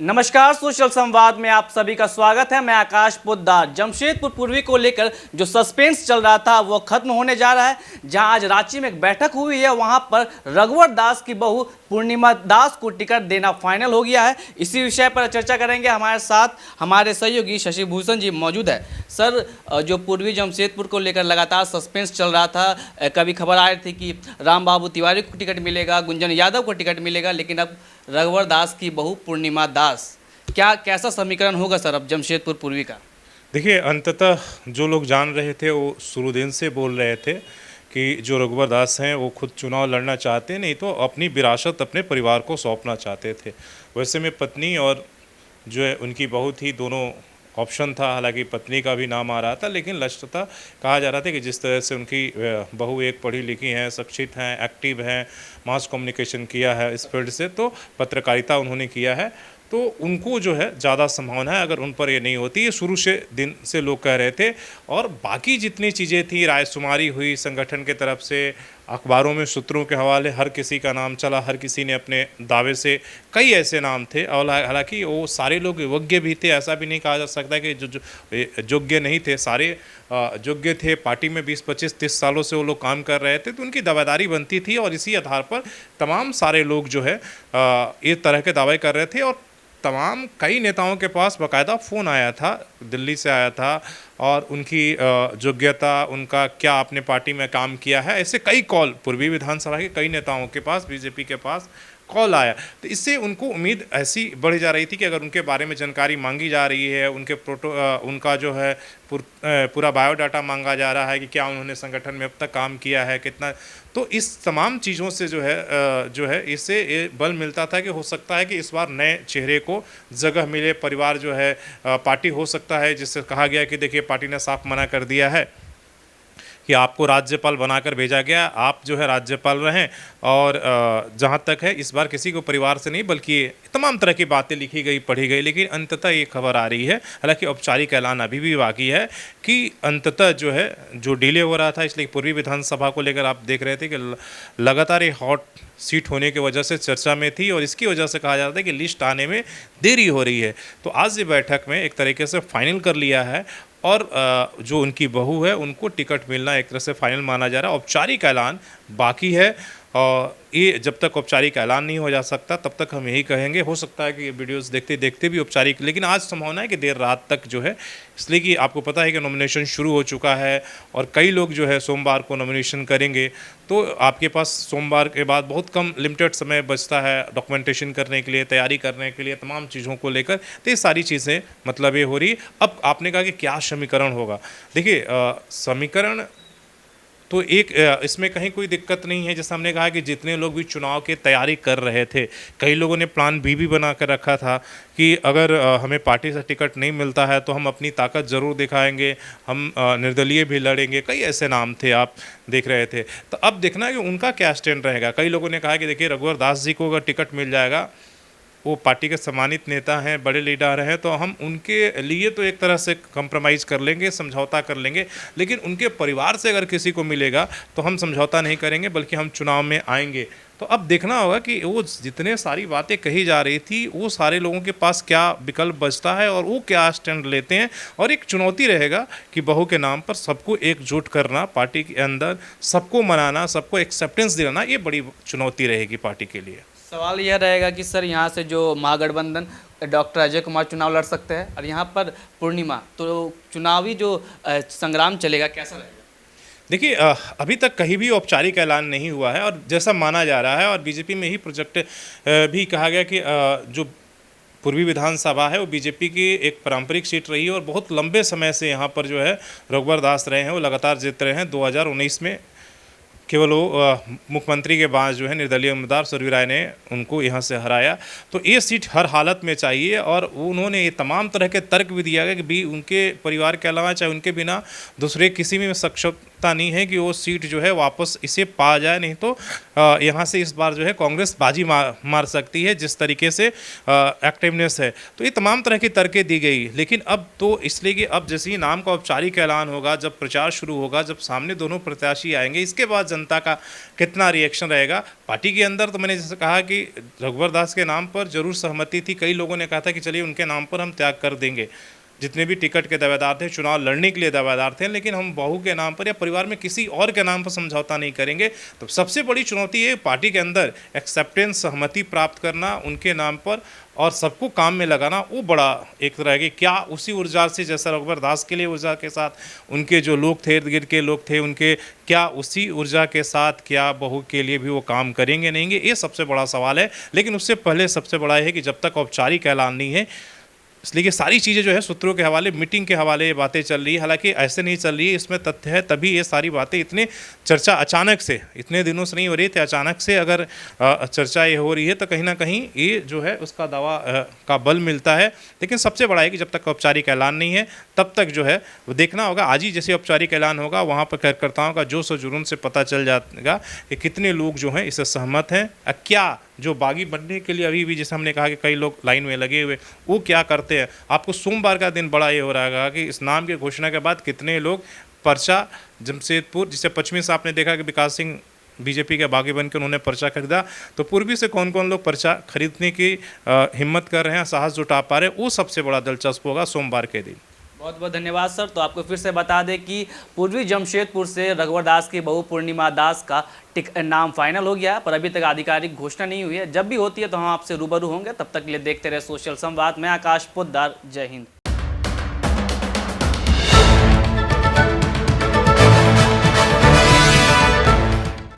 नमस्कार, सोशल संवाद में आप सभी का स्वागत है। मैं आकाश पोद्दार। जमशेदपुर पूर्वी को लेकर जो सस्पेंस चल रहा था वो खत्म होने जा रहा है। जहां आज रांची में एक बैठक हुई है, वहां पर रघुवर दास की बहू पूर्णिमा दास को टिकट देना फाइनल हो गया है। इसी विषय पर चर्चा करेंगे। हमारे साथ हमारे सहयोगी शशि भूषण जी मौजूद है। सर, जो पूर्वी जमशेदपुर को लेकर लगातार सस्पेंस चल रहा था, कभी खबर आ रही थी कि राम बाबू तिवारी को टिकट मिलेगा, गुंजन यादव को टिकट मिलेगा, लेकिन अब रघुवर दास की बहू पूर्णिमा दास, कैसा समीकरण होगा सर अब जमशेदपुर पूर्वी का? देखिए, अंततः जो लोग जान रहे थे वो शुरू दिन से बोल रहे थे कि जो रघुवर दास हैं वो खुद चुनाव लड़ना चाहते नहीं तो अपनी विरासत अपने परिवार को सौंपना चाहते थे। वैसे में पत्नी और जो है उनकी बहू थी, दोनों ऑप्शन था। हालांकि पत्नी का भी नाम आ रहा था, लेकिन लक्ष्यता कहा जा रहा था कि जिस तरह से उनकी बहू एक पढ़ी लिखी हैं, शिक्षित हैं, एक्टिव हैं, मास कम्युनिकेशन किया है इस फील्ड से, तो पत्रकारिता उन्होंने किया है, तो उनको जो है ज़्यादा संभावना है। अगर उन पर ये नहीं होती, ये शुरू से दिन से लोग कह रहे थे। और बाकी जितनी चीज़ें थी, रायशुमारी हुई संगठन के तरफ से, अखबारों में सूत्रों के हवाले हर किसी का नाम चला, हर किसी ने अपने दावे से, कई ऐसे नाम थे। और हालांकि वो सारे लोग योग्य भी थे, ऐसा भी नहीं कहा जा सकता कि जो योग्य नहीं थे, सारे योग्य थे। पार्टी में 20, 25, 30 सालों से वो लोग काम कर रहे थे, तो उनकी दावेदारी बनती थी। और इसी आधार पर तमाम सारे लोग जो है इस तरह के दावे कर रहे थे। और तमाम कई नेताओं के पास बाकायदा फ़ोन आया था, दिल्ली से आया था, और उनकी योग्यता, उनका क्या आपने पार्टी में काम किया है, ऐसे कई कॉल पूर्वी विधानसभा के कई नेताओं के पास, बीजेपी के पास कॉल आया। तो इससे उनको उम्मीद ऐसी बढ़ जा रही थी कि अगर उनके बारे में जानकारी मांगी जा रही है, उनके उनका जो है पूरा बायोडाटा मांगा जा रहा है कि क्या उन्होंने संगठन में अब तक काम किया है, कितना, तो इस तमाम चीज़ों से जो है इससे ये बल मिलता था कि हो सकता है कि इस बार नए चेहरे को जगह मिले। परिवार जो है पार्टी हो सकता है, जिससे कहा गया कि देखिए पार्टी ने साफ मना कर दिया है कि आपको राज्यपाल बनाकर भेजा गया, आप जो है राज्यपाल रहें। और जहाँ तक है इस बार किसी को परिवार से नहीं, बल्कि तमाम तरह की बातें लिखी गई, पढ़ी गई। लेकिन अंततः ये खबर आ रही है, हालांकि औपचारिक ऐलान अभी भी बाकी है, कि अंततः जो है जो डिले हो रहा था, इसलिए पूर्वी विधानसभा को लेकर आप देख रहे थे कि लगातार ये हॉट सीट होने की वजह से चर्चा में थी। और इसकी वजह से कहा जा रहा था कि लिस्ट आने में देरी हो रही है। तो आज ये बैठक में एक तरीके से फाइनल कर लिया है, और जो उनकी बहू है उनको टिकट मिलना एक तरह से फाइनल माना जा रहा है। औपचारिक ऐलान बाकी है, और ये जब तक औपचारिक ऐलान नहीं हो जा सकता तब तक हम यही कहेंगे। हो सकता है कि ये वीडियोस देखते देखते भी औपचारिक, लेकिन आज संभावना है कि देर रात तक जो है, इसलिए कि आपको पता है कि नॉमिनेशन शुरू हो चुका है और कई लोग जो है सोमवार को नॉमिनेशन करेंगे। तो आपके पास सोमवार के बाद बहुत कम लिमिटेड समय बचता है डॉक्यूमेंटेशन करने के लिए, तैयारी करने के लिए, तमाम चीज़ों को लेकर। तो ये सारी चीज़ें मतलब ये हो रही। अब आपने कहा कि क्या समीकरण होगा, देखिए समीकरण तो एक इसमें कहीं कोई दिक्कत नहीं है। जैसे हमने कहा कि जितने लोग भी चुनाव की तैयारी कर रहे थे, कई लोगों ने प्लान बी भी बना कर रखा था कि अगर हमें पार्टी से टिकट नहीं मिलता है तो हम अपनी ताकत ज़रूर दिखाएंगे, हम निर्दलीय भी लड़ेंगे। कई ऐसे नाम थे, आप देख रहे थे। तो अब देखना है कि उनका क्या स्टैंड रहेगा। कई लोगों ने कहा कि देखिए रघुवर दास जी को अगर टिकट मिल जाएगा, वो पार्टी के सम्मानित नेता हैं, बड़े लीडर हैं, तो हम उनके लिए तो एक तरह से कंप्रोमाइज़ कर लेंगे, समझौता कर लेंगे। लेकिन उनके परिवार से अगर किसी को मिलेगा तो हम समझौता नहीं करेंगे, बल्कि हम चुनाव में आएंगे। तो अब देखना होगा कि वो जितने सारी बातें कही जा रही थी, वो सारे लोगों के पास क्या विकल्प बचता है और वो क्या स्टैंड लेते हैं। और एक चुनौती रहेगा कि बहू के नाम पर सबको एकजुट करना, पार्टी के अंदर सबको मनाना, सबको एक्सेप्टेंस दिलाना, ये बड़ी चुनौती रहेगी पार्टी के लिए। सवाल यह रहेगा कि सर, यहाँ से जो महागठबंधन डॉक्टर अजय कुमार चुनाव लड़ सकते हैं और यहाँ पर पूर्णिमा, तो चुनावी जो संग्राम चलेगा कैसा रहेगा? देखिए अभी तक कहीं भी औपचारिक ऐलान नहीं हुआ है, और जैसा माना जा रहा है, और बीजेपी में ही प्रोजेक्ट भी कहा गया कि जो पूर्वी विधानसभा है वो बीजेपी की एक पारंपरिक सीट रही है, और बहुत लंबे समय से यहाँ पर जो है रघुवर दास रहे हैं, वो लगातार जीत रहे हैं। 2019 में केवल वो मुख्यमंत्री के बाद जो है निर्दलीय उम्मीदवार सुरवीर राय ने उनको यहाँ से हराया। तो ये सीट हर हालत में चाहिए, और उन्होंने ये तमाम तरह के तर्क भी दिया गया कि भी उनके परिवार के अलावा, चाहे उनके बिना दूसरे किसी भी आवश्यकता नहीं है कि वो सीट जो है वापस इसे पा जाए, नहीं तो यहाँ से इस बार जो है कांग्रेस बाजी मार सकती है जिस तरीके से एक्टिवनेस है। तो ये तमाम तरह की तर्कें दी गई, लेकिन अब तो इसलिए कि अब जैसे ही नाम का औपचारिक ऐलान होगा, जब प्रचार शुरू होगा, जब सामने दोनों प्रत्याशी आएंगे, इसके बाद जनता का कितना रिएक्शन रहेगा। पार्टी के अंदर तो मैंने जैसे कहा कि रघुवर दास के नाम पर जरूर सहमति थी, कई लोगों ने कहा था कि चलिए उनके नाम पर हम त्याग कर देंगे, जितने भी टिकट के दावेदार थे, चुनाव लड़ने के लिए दावेदार थे, लेकिन हम बहू के नाम पर या परिवार में किसी और के नाम पर समझौता नहीं करेंगे। तो सबसे बड़ी चुनौती है पार्टी के अंदर एक्सेप्टेंस, सहमति प्राप्त करना उनके नाम पर और सबको काम में लगाना, वो बड़ा एक तरह की क्या उसी ऊर्जा से जैसा रघुवर दास के लिए ऊर्जा के साथ उनके जो लोग थे, इर्द गिर्द के लोग थे उनके, क्या उसी ऊर्जा के साथ क्या बहू के लिए भी वो काम करेंगे नहीं, ये सबसे बड़ा सवाल है। लेकिन उससे पहले सबसे बड़ा है कि जब तक औपचारिक ऐलान नहीं है, इसलिए कि सारी चीज़ें जो है सूत्रों के हवाले, मीटिंग के हवाले ये बातें चल रही है। हालांकि ऐसे नहीं चल रही है, इसमें तथ्य है, तभी ये सारी बातें इतनी चर्चा अचानक से, इतने दिनों से नहीं हो रही थी, अचानक से अगर चर्चा ये हो रही है तो कहीं ना कहीं ये जो है उसका दावा का बल मिलता है। लेकिन सबसे बड़ा है कि जब तक औपचारिक ऐलान नहीं है तब तक जो है वो देखना होगा। आज ही जैसे औपचारिक ऐलान होगा वहाँ पर कार्यकर्ताओं का जोश और जुनून से पता चल जाएगा कि कितने लोग जो हैं इससे सहमत हैं, क्या जो बागी बनने के लिए अभी भी जैसे हमने कहा कि कई लोग लाइन में लगे हुए, वो क्या करते हैं। आपको सोमवार का दिन बड़ा ये हो रहा है कि इस नाम की घोषणा के बाद कितने लोग पर्चा जमशेदपुर, जिसे पश्चिमी से आपने देखा कि विकास सिंह बीजेपी के बागी बन के उन्होंने पर्चा खरीदा, तो पूर्वी से कौन कौन लोग पर्चा खरीदने की हिम्मत कर रहे हैं, साहस जुटा पा रहे हैं, वो सबसे बड़ा दिलचस्प होगा सोमवार के दिन। बहुत बहुत धन्यवाद सर। तो आपको फिर से बता दें कि पूर्वी जमशेदपुर से रघुवर दास की बहू पूर्णिमा दास का नाम फाइनल हो गया है, पर अभी तक आधिकारिक घोषणा नहीं हुई है। जब भी होती है तो हम आपसे रूबरू होंगे। तब तक के लिए देखते रहे सोशल संवाद। मैं आकाश पोद्दार, जय हिंद।